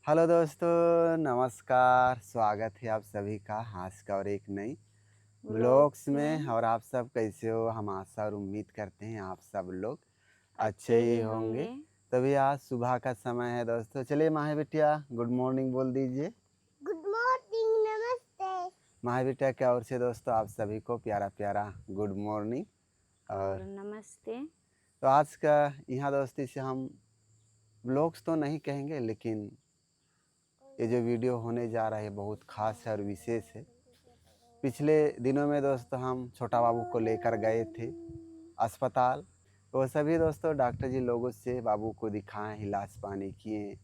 Hello दोस्तों, नमस्कार। स्वागत है आप सभी का आज का और एक नई ब्लॉग्स व्लॉग्स में। में और आप सब कैसे हो? हम आशा और उम्मीद करते हैं आप सब लोग अच्छे अच्छे ही ही होंगे। होंगे। तभी आज सुबह का समय है दोस्तों। चलिए माही बिटिया गुड मॉर्निंग बोल दीजिए। गुड मॉर्निंग, नमस्ते। माही बिटिया की ओर से दोस्तों आप सभी को प्यारा प्यारा गुड मॉर्निंग। और और नमस्ते। तो आज का यहाँ दोस्ती से हम ब्लॉग्स तो नहीं कहेंगे, लेकिन ये जो वीडियो होने जा रहा है बहुत खास है और विशेष है। पिछले दिनों में दोस्तों हम छोटा बाबू को लेकर गए थे अस्पताल। तो सभी दोस्तों डॉक्टर जी लोगों से बाबू को दिखाएं, इलाज पानी किए,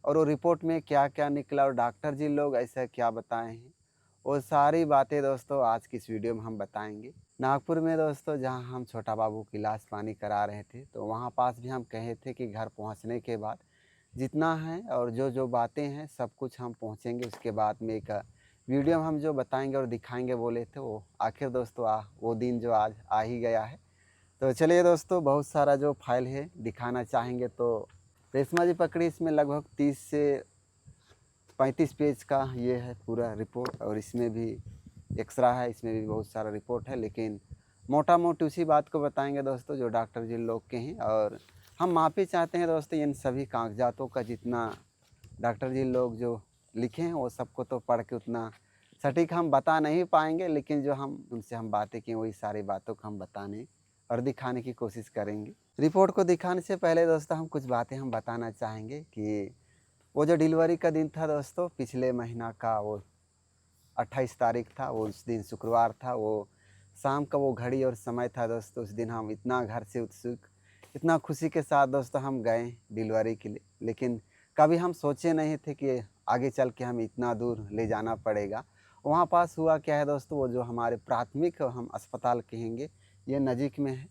और वो रिपोर्ट में क्या क्या निकला और डॉक्टर जी लोग ऐसा क्या बताए हैं, वो सारी बातें दोस्तों आज की इस वीडियो में हम बताएंगे। नागपुर में दोस्तों जहां हम छोटा बाबू की इलाज पानी करा रहे थे, तो वहां पास भी हम कहे थे कि घर पहुंचने के बाद जितना है और जो जो बातें हैं सब कुछ हम पहुंचेंगे। उसके बाद में एक वीडियो में हम जो बताएंगे और दिखाएंगे बोले थे, वो आखिर दोस्तों वो दिन जो आज आ ही गया है। तो चलिए दोस्तों, बहुत सारा जो फाइल है दिखाना चाहेंगे। तो रेशमा जी पकड़ी, इसमें लगभग 30 से 35 पेज का ये है पूरा रिपोर्ट, और इसमें भी एक्सरा है, इसमें भी बहुत सारा रिपोर्ट है। लेकिन मोटा मोटी उसी बात को बताएंगे दोस्तों जो डॉक्टर जी लोग के हैं। और हम माफ़ी चाहते हैं दोस्तों इन सभी कागजातों का, जितना डॉक्टर जी लोग जो लिखे हैं वो सबको तो पढ़ के उतना सटीक हम बता नहीं पाएंगे, लेकिन जो हम उनसे हम बातें किए वही सारी बातों को हम बताने और दिखाने की कोशिश करेंगे। रिपोर्ट को दिखाने से पहले दोस्तों हम कुछ बातें हम बताना चाहेंगे कि वो जो डिलीवरी का दिन था दोस्तों, पिछले महीना का वो 28 तारीख था। वो उस दिन शुक्रवार था। वो शाम का वो घड़ी और समय था दोस्तों। उस दिन हम इतना घर से उत्सुक, इतना खुशी के साथ दोस्तों हम गए डिलीवरी के लिए। लेकिन कभी हम सोचे नहीं थे कि आगे चल के हम इतना दूर ले जाना पड़ेगा। वहाँ पास हुआ क्या है दोस्तों, वो जो हमारे प्राथमिक हम अस्पताल कहेंगे, ये नज़दीक में है।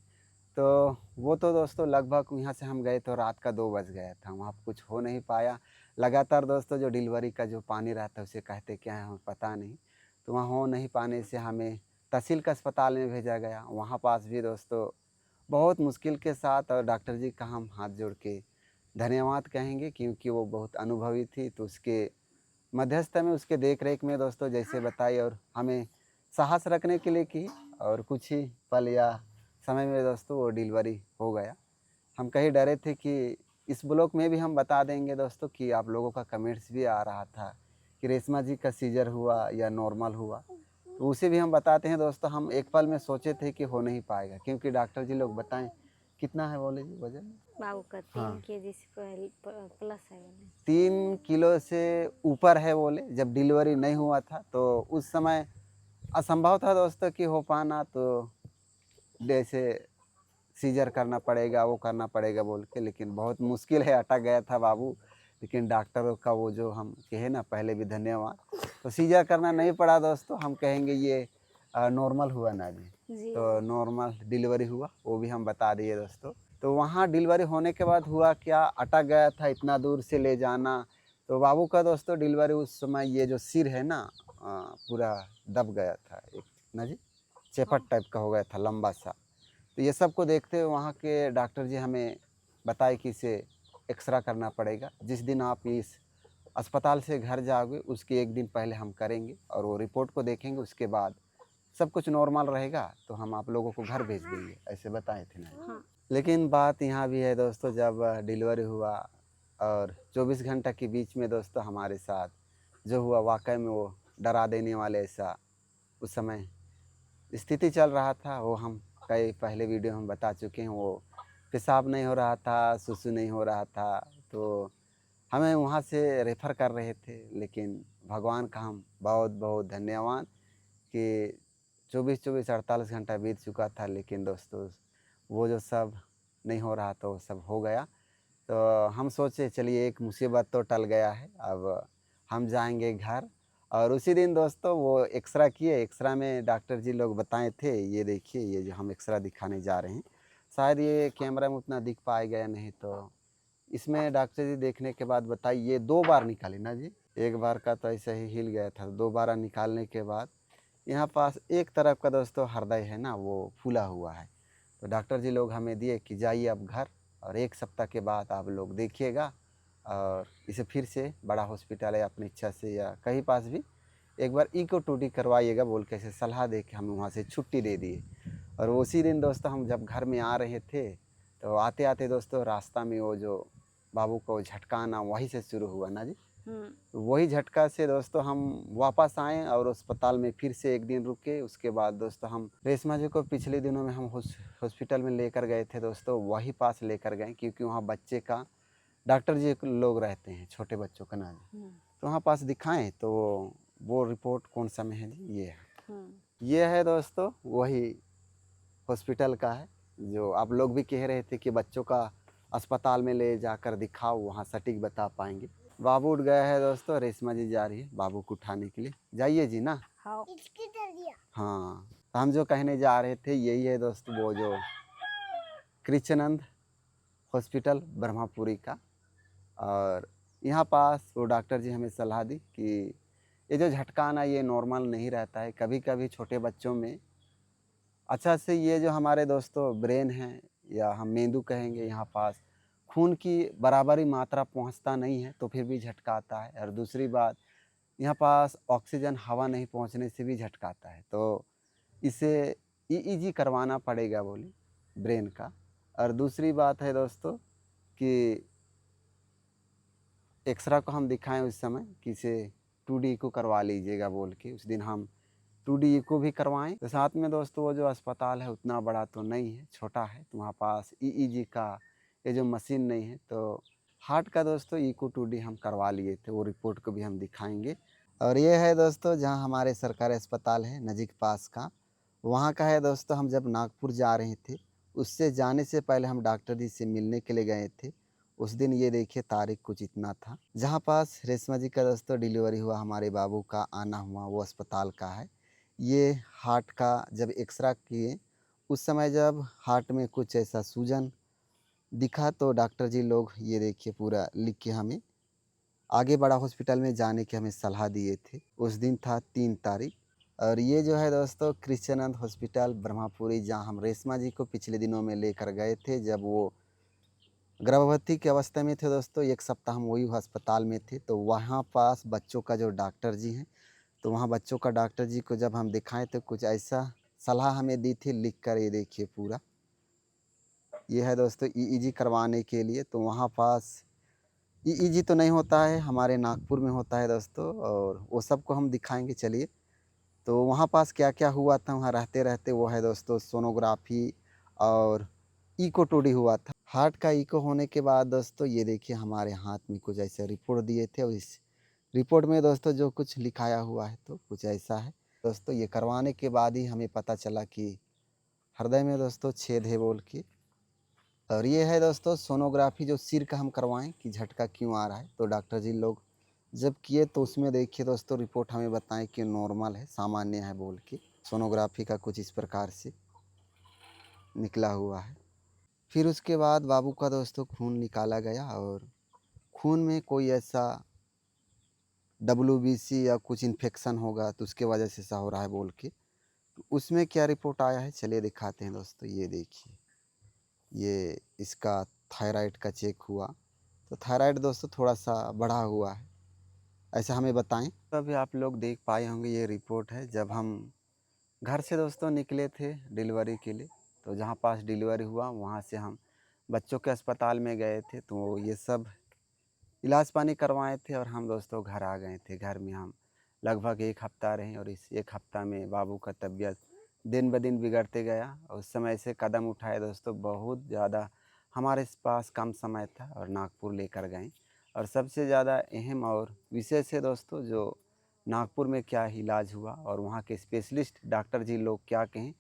तो वो तो दोस्तों लगभग यहाँ से हम गए तो रात का 2 बज गया था। वहाँ पर कुछ हो नहीं पाया। लगातार दोस्तों जो डिलीवरी का जो पानी रहता है उसे कहते क्या है हमें पता नहीं। तो वहाँ हो नहीं पाने से हमें तहसील का अस्पताल में भेजा गया। वहाँ पास भी दोस्तों बहुत मुश्किल के साथ, और डॉक्टर जी का हम हाथ जोड़ के धन्यवाद कहेंगे, क्योंकि वो बहुत अनुभवी थी। तो उसके मध्यस्थ में, उसके देख रेख में दोस्तों जैसे बताई, और हमें साहस रखने के लिए की, और कुछ ही पल या समय में दोस्तों वो डिलीवरी हो गया। हम कहीं डरे थे कि इस ब्लॉग में भी हम बता देंगे दोस्तों कि आप लोगों का कमेंट्स भी आ रहा था कि रेशमा जी का सीजर हुआ या नॉर्मल हुआ, तो उसे भी हम बताते हैं दोस्तों। हम एक पल में सोचे थे कि हो नहीं पाएगा, क्योंकि डॉक्टर जी लोग बताएं कितना है बोले जी वजन। बाबू का हाँ, 3 केजी से प्लस है बोले। 3 किलो से ऊपर है बोले। जब डिलीवरी नहीं हुआ था तो उस समय असंभव था दोस्तों कि हो पाना। तो जैसे सीजर करना पड़ेगा, वो करना पड़ेगा बोल के, लेकिन बहुत मुश्किल है, अटक गया था बाबू। लेकिन डॉक्टरों का वो जो हम कहे ना पहले भी धन्यवाद। तो सीजर करना नहीं पड़ा दोस्तों। हम कहेंगे ये नॉर्मल हुआ ना जी। जी। तो नॉर्मल डिलीवरी हुआ, वो भी हम बता दिए दोस्तों। तो वहाँ डिलीवरी होने के बाद हुआ क्या, अटक गया था इतना दूर से ले जाना। तो बाबू का दोस्तों डिलीवरी उस समय ये जो सिर है ना पूरा दब गया था एक ना जी, चेपट टाइप का हो गया था लंबा सा। तो ये सब को देखते हुए वहाँ के डॉक्टर जी हमें बताए कि इसे एक्सरा करना पड़ेगा। जिस दिन आप इस अस्पताल से घर जाओगे उसके एक दिन पहले हम करेंगे, और वो रिपोर्ट को देखेंगे। उसके बाद सब कुछ नॉर्मल रहेगा तो हम आप लोगों को घर भेज देंगे, ऐसे बताए थे ना। हाँ। लेकिन बात यहाँ भी है दोस्तों, जब डिलीवरी हुआ और 24 घंटा के बीच में दोस्तों हमारे साथ जो हुआ, वाकई में वो डरा देने वाले ऐसा उस समय स्थिति चल रहा था। वो हम कई पहले वीडियो हम बता चुके हैं। वो पेशाब नहीं हो रहा था, सुसु नहीं हो रहा था। तो हमें वहाँ से रेफ़र कर रहे थे, लेकिन भगवान का हम बहुत बहुत धन्यवाद कि 24-24 48 घंटा बीत चुका था, लेकिन दोस्तों वो जो सब नहीं हो रहा था वो सब हो गया। तो हम सोचे चलिए एक मुसीबत तो टल गया है, अब हम जाएंगे घर। और उसी दिन दोस्तों वो एक्सरा किए। एक्सरा में डॉक्टर जी लोग बताए थे, ये देखिए ये जो हम एक्सरा दिखाने जा रहे हैं, शायद ये कैमरा में उतना दिख पाएगा या नहीं। तो इसमें डॉक्टर जी देखने के बाद बताइए, ये 2 बार निकाले ना जी। एक बार का तो ऐसे ही हिल गया था, 2 बार निकालने के बाद यहाँ पास एक तरफ का दोस्तों हृदय है ना वो फूला हुआ है। तो डॉक्टर जी लोग हमें दिए कि जाइए अब घर, और 1 सप्ताह के बाद आप लोग देखिएगा और इसे फिर से बड़ा हॉस्पिटल है अपनी इच्छा से या कहीं पास भी एक बार इको टूटी करवाइएगा बोल के ऐसे सलाह दे के हमें वहाँ से छुट्टी दे दिए। और उसी दिन दोस्तों हम जब घर में आ रहे थे तो आते आते दोस्तों रास्ता में वो जो बाबू को झटका आना वहीं से शुरू हुआ ना जी। वही झटका से दोस्तों हम वापस आए और अस्पताल में फिर से एक दिन रुके। उसके बाद दोस्तों हम रेशमा जी को पिछले दिनों में हम हॉस्पिटल में लेकर गए थे दोस्तों, वही पास लेकर गए क्योंकि वहाँ बच्चे का डॉक्टर जी लोग रहते हैं, छोटे बच्चों का ना जी। तो वहाँ पास दिखाएं तो वो रिपोर्ट कौन सा में है जी, ये है दोस्तों वही हॉस्पिटल का है जो आप लोग भी कह रहे थे कि बच्चों का अस्पताल में ले जाकर दिखाओ, वहाँ सटीक बता पाएंगे। बाबू उठ गया है दोस्तों, रेशमा जी जा रही है बाबू को उठाने के लिए। जाइए जी ना। हाँ इसकी कर दिया। हाँ, तो हम जो कहने जा रहे थे यही है दोस्तों, वो जो कृष्णानंद हॉस्पिटल ब्रह्मापुरी का। और यहाँ पास वो डॉक्टर जी हमें सलाह दी कि ये जो झटका आना ये नॉर्मल नहीं रहता है, कभी कभी छोटे बच्चों में अच्छा से ये जो हमारे दोस्तों ब्रेन है या हम मेंदू कहेंगे, यहाँ पास खून की बराबरी मात्रा पहुँचता नहीं है तो फिर भी झटका आता है। और दूसरी बात यहाँ पास ऑक्सीजन हवा नहीं पहुँचने से भी झटका आता है, तो इसे ईईजी करवाना पड़ेगा बोले ब्रेन का। और दूसरी बात है दोस्तों कि एक्सरा को हम दिखाएं उस समय कि इसे 2D को करवा लीजिएगा बोल के, उस दिन हम 2D को भी करवाएं। तो साथ में दोस्तों वो जो अस्पताल है उतना बड़ा तो नहीं है, छोटा है, तो वहाँ पास ईईजी का ये जो मशीन नहीं है। तो हार्ट का दोस्तों इको 2D हम करवा लिए थे, वो रिपोर्ट को भी हम दिखाएंगे। और ये है दोस्तों जहाँ हमारे सरकारी अस्पताल है नज़दीक पास का, वहाँ का है दोस्तों। हम जब नागपुर जा रहे थे उससे जाने से पहले हम डॉक्टर जी से मिलने के लिए गए थे। उस दिन ये देखिए तारीख कुछ इतना था, जहाँ पास रेशमा जी का दोस्तों डिलीवरी हुआ, हमारे बाबू का आना हुआ, वो अस्पताल का है। ये हार्ट का जब एक्सरा किए उस समय जब हार्ट में कुछ ऐसा सूजन दिखा तो डॉक्टर जी लोग ये देखिए पूरा लिख के हमें आगे बड़ा हॉस्पिटल में जाने की हमें सलाह दिए थे। उस दिन था 3 तारीख। और ये जो है दोस्तों कृष्णानंद हॉस्पिटल ब्रह्मापुरी, जहाँ हम रेशमा जी को पिछले दिनों में लेकर गए थे जब वो गर्भवती की अवस्था में थे दोस्तों। 1 सप्ताह हम वही अस्पताल में थे, तो वहाँ पास बच्चों का जो डॉक्टर जी हैं, तो वहाँ बच्चों का डॉक्टर जी को जब हम दिखाएं तो कुछ ऐसा सलाह हमें दी थी लिख कर, ये देखिए पूरा ये है दोस्तों ईईजी करवाने के लिए। तो वहाँ पास ईईजी तो नहीं होता है, हमारे नागपुर में होता है दोस्तों, और वो सबको हम दिखाएंगे चलिए। तो वहाँ पास क्या क्या हुआ था वहाँ रहते रहते, वो है दोस्तों सोनोग्राफी और इको 2D हुआ था। हार्ट का इको होने के बाद दोस्तों ये देखिए हमारे हाथ में कुछ ऐसे रिपोर्ट दिए थे, और इस रिपोर्ट में दोस्तों जो कुछ लिखाया हुआ है तो कुछ ऐसा है दोस्तों। ये करवाने के बाद ही हमें पता चला कि हृदय में दोस्तों छेद है बोल के। और ये है दोस्तों सोनोग्राफी जो सिर का हम करवाएं कि झटका क्यों आ रहा है, तो डॉक्टर जी लोग जब किए तो उसमें देखिए दोस्तों रिपोर्ट हमें बताएं कि नॉर्मल है, सामान्य है बोल के। सोनोग्राफी का कुछ इस प्रकार से निकला हुआ है। फिर उसके बाद बाबू का दोस्तों खून निकाला गया और खून में कोई ऐसा WBC या कुछ इन्फेक्शन होगा तो उसके वजह से ऐसा हो रहा है बोल के। तो उसमें क्या रिपोर्ट आया है चलिए दिखाते हैं दोस्तों। ये देखिए ये इसका थायराइड का चेक हुआ, तो थायराइड दोस्तों थोड़ा सा बढ़ा हुआ है ऐसा हमें बताएं। तो अभी आप लोग देख पाए होंगे ये रिपोर्ट है जब हम घर से दोस्तों निकले थे डिलीवरी के लिए। तो जहाँ पास डिलीवरी हुआ वहाँ से हम बच्चों के अस्पताल में गए थे, तो ये सब इलाज पानी करवाए थे और हम दोस्तों घर आ गए थे। घर में हम लगभग 1 हफ्ता रहे और इस 1 हफ्ता में बाबू का तबीयत दिन ब दिन बिगड़ते गया। और उस समय से कदम उठाए दोस्तों, बहुत ज़्यादा हमारे पास कम समय था और नागपुर लेकर गए। और सबसे ज़्यादा अहम और विशेष है दोस्तों जो नागपुर में क्या इलाज हुआ और वहाँ के स्पेशलिस्ट डॉक्टर जी लोग क्या कहें,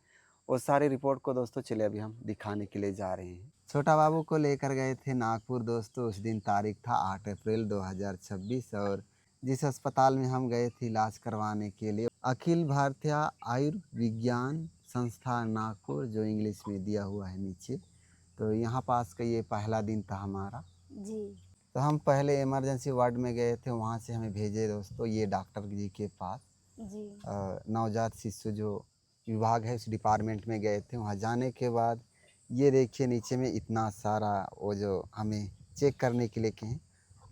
वो सारी रिपोर्ट को दोस्तों चलिए अभी हम दिखाने के लिए जा रहे हैं। छोटा बाबू को लेकर गए थे नागपुर दोस्तों। उस दिन तारीख था 8 अप्रैल 2026 और जिस अस्पताल में हम गए थे इलाज करवाने के लिए, अखिल भारतीय आयुर्विज्ञान संस्थान नागपुर, जो इंग्लिश में दिया हुआ है नीचे। तो यहाँ पास का ये पहला दिन था हमारा जी। तो हम पहले इमरजेंसी वार्ड में गए थे, वहाँ से हमें भेजे दोस्तों ये डॉक्टर जी के पास। जी। नवजात शिशु जो विभाग है उस डिपार्टमेंट में गए थे। वहाँ जाने के बाद ये देखिए नीचे में इतना सारा वो जो हमें चेक करने के लिए कहें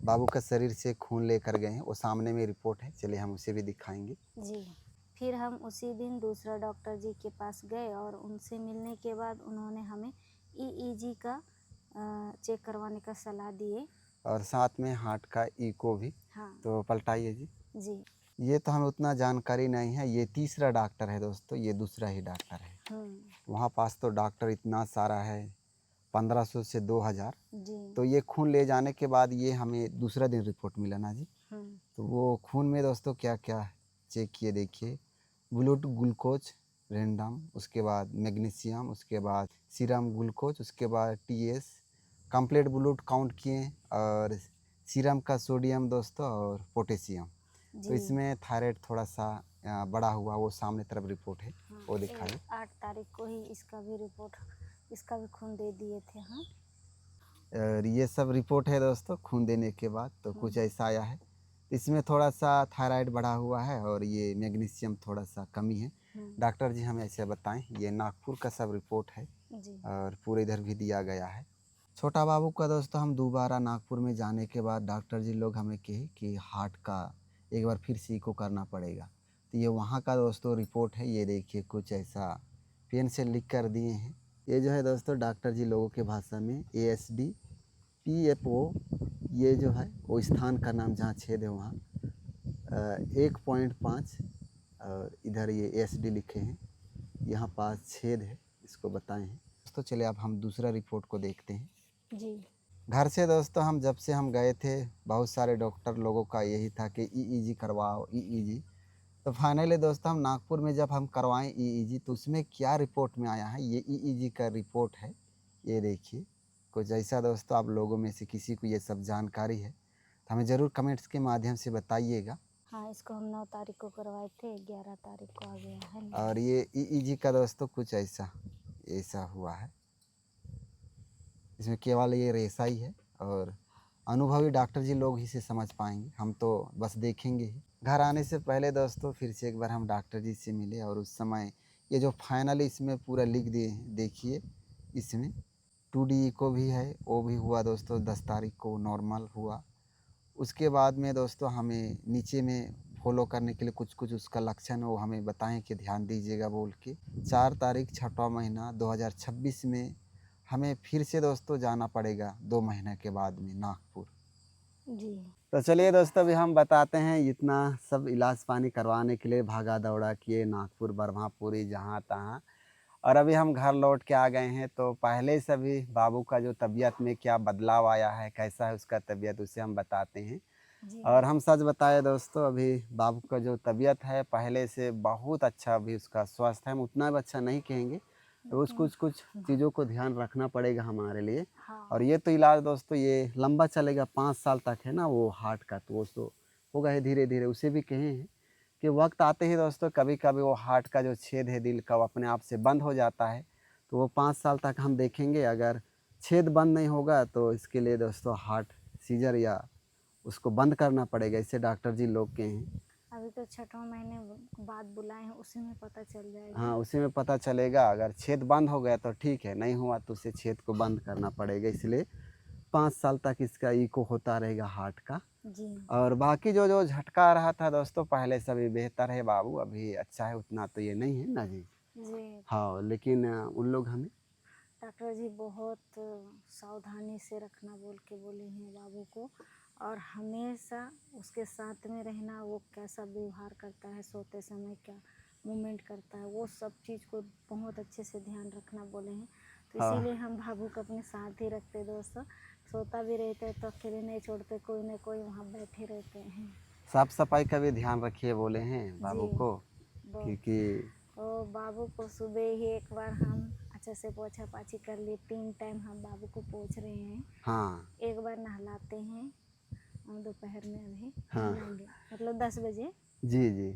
बाबू का शरीर से खून लेकर गए हैं, वो सामने में रिपोर्ट है, चलिए हम उसे भी दिखाएंगे। जी। फिर हम उसी दिन दूसरा डॉक्टर जी के पास गए और उनसे मिलने के बाद उन्होंने हमें ईईजी का चेक करवाने का सलाह दिए। और साथ में हार्ट का इको भी। हाँ तो पलटाइए जी। जी। ये तो हमें उतना जानकारी नहीं है, ये तीसरा डॉक्टर है दोस्तों, ये दूसरा ही डॉक्टर है। वहाँ पास तो डॉक्टर इतना सारा है, 1500 से 2000। जी। तो ये खून ले जाने के बाद ये हमें दूसरा दिन रिपोर्ट मिला ना जी। तो वो खून में दोस्तों क्या क्या चेक किए देखिए, ब्लड ग्लूकोज रैंडम, उसके बाद मैग्नीशियम, उसके बाद सीरम ग्लूकोज, उसके बाद टीएस, कंप्लीट ब्लड काउंट किए, और सीरम का सोडियम दोस्तों और पोटेशियम। तो इसमें थायराइड थोड़ा सा बड़ा हुआ, वो सामने तरफ रिपोर्ट है, वो दिखाइए। 8 तारीख को ही इसका भी रिपोर्ट, इसका भी खून दे दिए थे हम। और ये सब रिपोर्ट है दोस्तों खून देने के बाद, तो कुछ ऐसा आया है। इसमें थोड़ा सा थायराइड बढ़ा हुआ है और ये मैग्नीशियम थोड़ा सा कमी है। डॉक्टर जी हमें ऐसे बताएं, ये नागपुर का सब रिपोर्ट है जी। और पूरे इधर भी दिया गया है। छोटा बाबू का दोस्तों हम दोबारा नागपुर में जाने के बाद डॉक्टर जी लोग हमें कहे कि हार्ट का एक बार फिर से इको करना पड़ेगा। तो ये वहाँ का दोस्तों रिपोर्ट है, ये देखिए कुछ ऐसा पेन से लिख कर दिए हैं। ये जो है दोस्तों डॉक्टर जी लोगों के भाषा में ASD PFO, ये जो है वो स्थान का नाम जहाँ छेद है वहाँ 1.5, और इधर ये ASD लिखे हैं, यहाँ पास छेद है, इसको बताए हैं दोस्तों। चलिए अब हम दूसरा रिपोर्ट को देखते हैं। जी। घर से दोस्तों हम जब से हम गए थे, बहुत सारे डॉक्टर लोगों का यही था कि EEG करवाओ EEG। तो फाइनली दोस्तों हम नागपुर में जब हम करवाएं EEG, तो उसमें क्या रिपोर्ट में आया है, ये EEG का रिपोर्ट है, ये देखिए। कुछ ऐसा दोस्तों आप लोगों में से किसी को ये सब जानकारी है तो हमें ज़रूर कमेंट्स के माध्यम से बताइएगा। हाँ, इसको हम 9 तारीख को करवाए थे, 11 तारीख को आ गया है। और ये EEG का दोस्तों कुछ ऐसा ऐसा हुआ है, इसमें केवल ये रेसा ही है और अनुभवी डॉक्टर जी लोग ही से समझ पाएंगे, हम तो बस देखेंगे ही। घर आने से पहले दोस्तों फिर से एक बार हम डॉक्टर जी से मिले और उस समय ये जो फाइनली इसमें पूरा लिख दिए हैं, देखिए इसमें 2D इको भी है, वो भी हुआ दोस्तों 10 तारीख को नॉर्मल हुआ। उसके बाद में दोस्तों हमें नीचे में फॉलो करने के लिए कुछ कुछ उसका लक्षण वो हमें बताएं कि ध्यान दीजिएगा बोल के। 4 तारीख 6वां महीना 2026 में हमें फिर से दोस्तों जाना पड़ेगा 2 महीने के बाद में नागपुर। जी। तो चलिए दोस्तों अभी हम बताते हैं, इतना सब इलाज पानी करवाने के लिए भागा दौड़ा किए नागपुर ब्रह्मापुरी जहाँ तहाँ, और अभी हम घर लौट के आ गए हैं। तो पहले से भी बाबू का जो तबीयत में क्या बदलाव आया है, कैसा है उसका तबीयत, उसे हम बताते हैं। और हम सच बताए दोस्तों, अभी बाबू का जो तबीयत है पहले से बहुत अच्छा, अभी उसका स्वास्थ्य है, हम उतना भी अच्छा नहीं कहेंगे, रोज़ कुछ कुछ चीज़ों को ध्यान रखना पड़ेगा हमारे लिए। हाँ। और ये तो इलाज दोस्तों ये लंबा चलेगा, 5 साल तक है ना वो हार्ट का, तो वो तो होगा ही धीरे धीरे। उसे भी कहे हैं कि वक्त आते ही दोस्तों कभी कभी वो हार्ट का जो छेद है दिल का, वो अपने आप से बंद हो जाता है। तो वो 5 साल तक हम देखेंगे, अगर छेद बंद नहीं होगा तो इसके लिए दोस्तों हार्ट सीजर या उसको बंद करना पड़ेगा, इससे डॉक्टर जी लोग के हैं। अभी तो 6वां महीने बाद बुलाए हैं, उसी में पता चल जाएगा। हाँ उसी में पता चलेगा, अगर छेद बंद हो गया तो ठीक है, नहीं हुआ तो उसे छेद को बंद करना पड़ेगा। इसलिए 5 साल तक इसका इको होता रहेगा हार्ट का। जी। और बाकी जो जो झटका आ रहा था दोस्तों पहले से अभी बेहतर है, बाबू अभी अच्छा है, उतना तो ये नहीं है ना जी। जी। हाँ लेकिन उन लोग हमें डॉक्टर जी बहुत सावधानी से रखना बोल के बोले हैं बाबू को, और हमेशा उसके साथ में रहना, वो कैसा व्यवहार करता है, सोते समय क्या मूवमेंट करता है, वो सब चीज़ को बहुत अच्छे से ध्यान रखना बोले हैं। तो इसीलिए हम बाबू को अपने साथ ही रखते दोस्तों, सोता भी रहते हैं तो अकेले नहीं छोड़ते, कोई ना कोई वहाँ बैठे रहते हैं। साफ सफाई का भी ध्यान रखिए बोले हैं बाबू जी। को, बहुत। क्योंकि और बाबू को सुबह ही एक बार हम अच्छे से पोछा पाछी कर लिए, 3 टाइम हम बाबू को पोंछ रहे हैं। हाँ एक बार नहलाते हैं और दोपहर में अभी हाँ नहलाएंगे, मतलब 10 बजे। जी जी।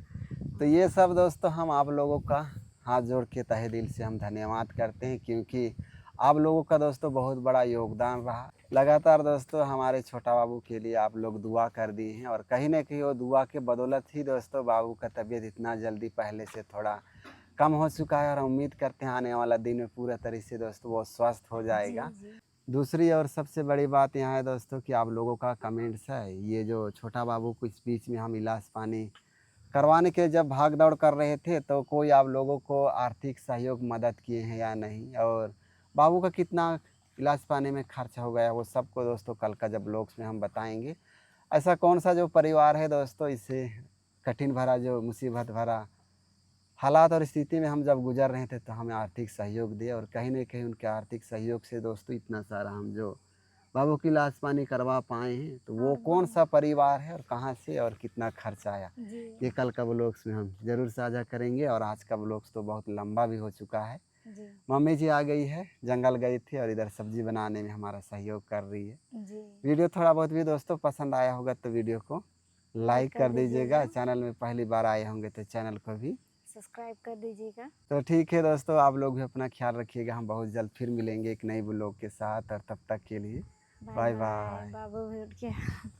तो ये सब दोस्तों हम आप लोगों का हाथ जोड़ के तहे दिल से हम धन्यवाद करते हैं, क्योंकि आप लोगों का दोस्तों बहुत बड़ा योगदान रहा। लगातार दोस्तों हमारे छोटा बाबू के लिए आप लोग दुआ कर दिए हैं, और कहीं ना कहीं वो दुआ के बदौलत ही दोस्तों बाबू का तबीयत इतना जल्दी पहले से थोड़ा कम हो चुका है, और हम उम्मीद करते हैं आने वाला दिन में पूरा तरह से दोस्तों वो स्वस्थ हो जाएगा। जी। दूसरी और सबसे बड़ी बात यहाँ है दोस्तों कि आप लोगों का कमेंट्स है। ये जो छोटा बाबू को इस बीच में हम इलाज पानी करवाने के जब भाग दौड़ कर रहे थे तो कोई आप लोगों को आर्थिक सहयोग मदद किए हैं या नहीं, और बाबू का कितना इलाज पाने में खर्च हो गया वो सबको दोस्तों कल का जब ब्लॉग्स में हम बताएंगे। ऐसा कौन सा जो परिवार है दोस्तों इससे कठिन भरा जो मुसीबत भरा हालात और स्थिति में हम जब गुजर रहे थे तो हमें आर्थिक सहयोग दिए, और कहीं न कहीं उनके आर्थिक सहयोग से दोस्तों इतना सारा हम जो बाबू की इलाज पानी करवा पाए हैं। तो वो और कौन सा परिवार है और कहाँ से और कितना खर्च आया, जी ये कल का ब्लॉग्स में हम ज़रूर साझा करेंगे। और आज का ब्लॉग्स तो बहुत लंबा भी हो चुका है। जी मम्मी जी आ गई है, जंगल गई थी और इधर सब्जी बनाने में हमारा सहयोग कर रही है। जी वीडियो थोड़ा बहुत भी दोस्तों पसंद आया होगा तो वीडियो को लाइक कर दीजिएगा। चैनल में पहली बार आए होंगे तो चैनल को भी सब्सक्राइब कर दीजिएगा। तो ठीक है दोस्तों, आप लोग भी अपना ख्याल रखिएगा। हम बहुत जल्द फिर मिलेंगे एक नई ब्लॉग के साथ, और तब तक के लिए बाय बाय बाय। बाय। बाबू भी उठ गया।